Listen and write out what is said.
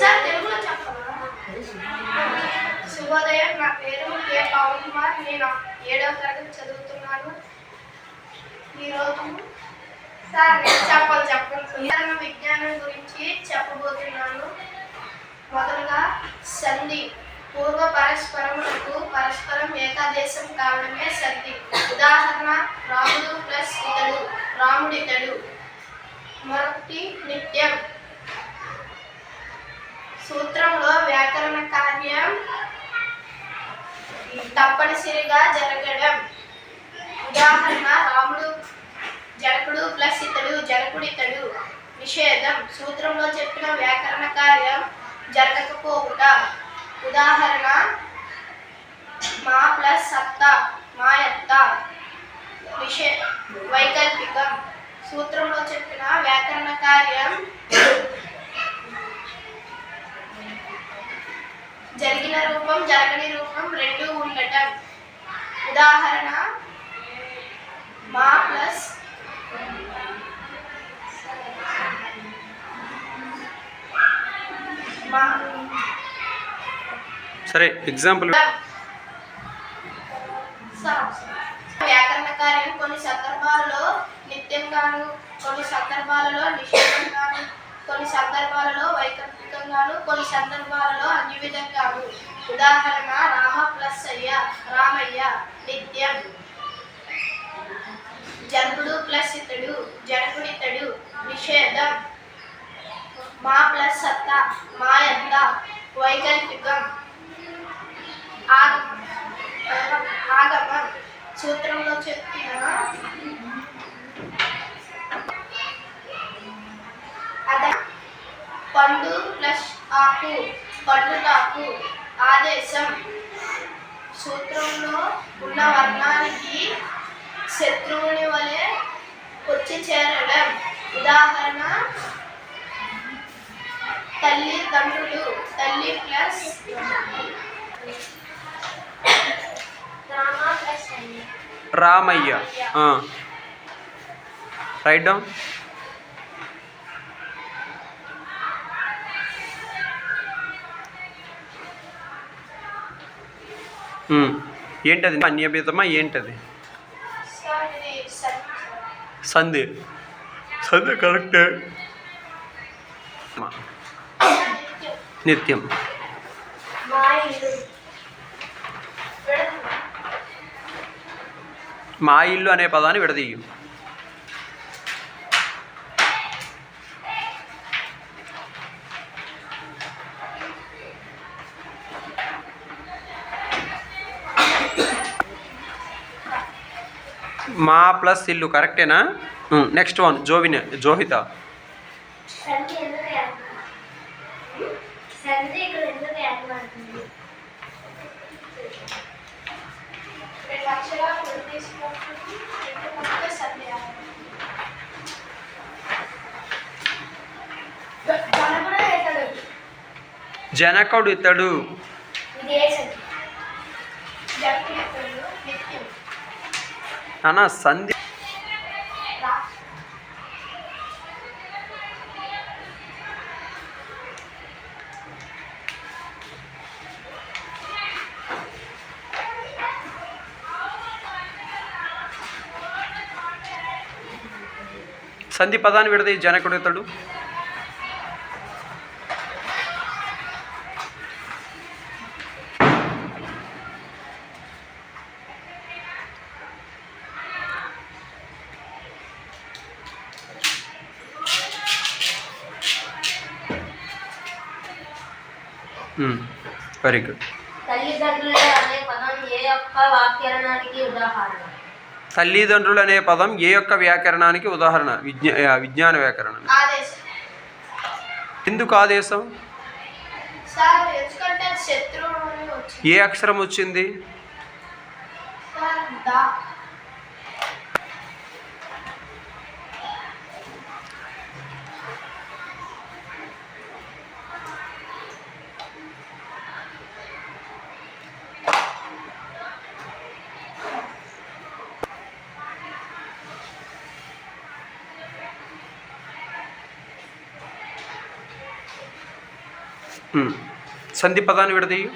Sir తెలుగులో చెప్పాలా? శుభోదయం, నా పేరు కే పవన్ కుమార్. నేను 7వ తరగతి చదువుతున్నాను. ఈరోజు సార్ నేను చెప్పాలి విజ్ఞానం గురించి చెప్పబోతున్నాను. మొదలుగా సంధి. పూర్వ పరస్పరములకు పరస్పరం ఏకాదేశం కావడమే సంధి. ఉదాహరణ రాముడు ప్లస్ ఇతడు, రాముడితడు. మరొకటి నిత్యం. సూత్రంలో వ్యాకరణ కార్యం తప్పనిసరిగా జరగడం. ఉదాహరణ రాముడు జనకుడు ప్లస్ ఇతడు, జనకుడితడు. నిషేధం. సూత్రంలో చెప్పిన వ్యాకరణ కార్యం జరగకపోవుట. ఉదాహరణ మా ప్లస్ అత్త, మాయత్త. వైకల్పికం. సూత్రంలో చెప్పిన వ్యాకరణ కార్యం జరిగిన రూపం జరగని రూపం రెండూ ఉండటం. ఉదాహరణ మా ప్లస్ మా. సరే ఎగ్జాంపుల్. వ్యాకరణ కార్యం కొన్ని సందర్భాలలో నిత్యంగాను, కొన్ని సందర్భాలలో నిషేధంగాను, కొన్ని సందర్భాలలో వైకల్పికంగాను, కొన్ని సందర్భాలలో అన్ని విధంగాను. ఉదాహరణ రామ ప్లస్ అయ్య, రామయ్య. నిత్యం. జనకుడు ప్లస్ ఇతడు, జనకుడితడు. నిషేధం. మా ప్లస్ అత్త, మాయత్త. వైకల్పికం. ఆగమం. సూత్రంలో చెప్పిన పండు ప్లస్ ఆకు, పండుటాకు. ఆదేశం. సూత్రంలో ఉన్న వర్ణానికి శత్రువుని వలె వచ్చి చేరడం. ఉదాహరణ తల్లి తండ్రులు, తల్లి ప్లస్ రామయ్య. Right down. ఏంటది? అన్యభేదమా ఏంటది? సంధి. సంధి కరెక్టే. నిత్యం. మా ఇల్లు అనే పదాన్ని విడదీయు. మా ప్లస్ ఇల్లు కరెక్టేనా? Next one Johita. జనకుడు ఇతడు. అన్న సంధి. సంధి పదాన్ని విడది జనకుడు ఇతడు. Very good. తల్లిదండ్రులు అనే పదం ఏ యొక్క వ్యాకరణానికి ఉదాహరణ? తల్లిదండ్రులు అనే పదం ఏ యొక్క వ్యాకరణానికి ఉదాహరణ? విజ్ఞాన వ్యాకరణం. ఎందుకు ఆదేశం? ఏ అక్షరం వచ్చింది? సంధి పదాన్ని విడదీయు.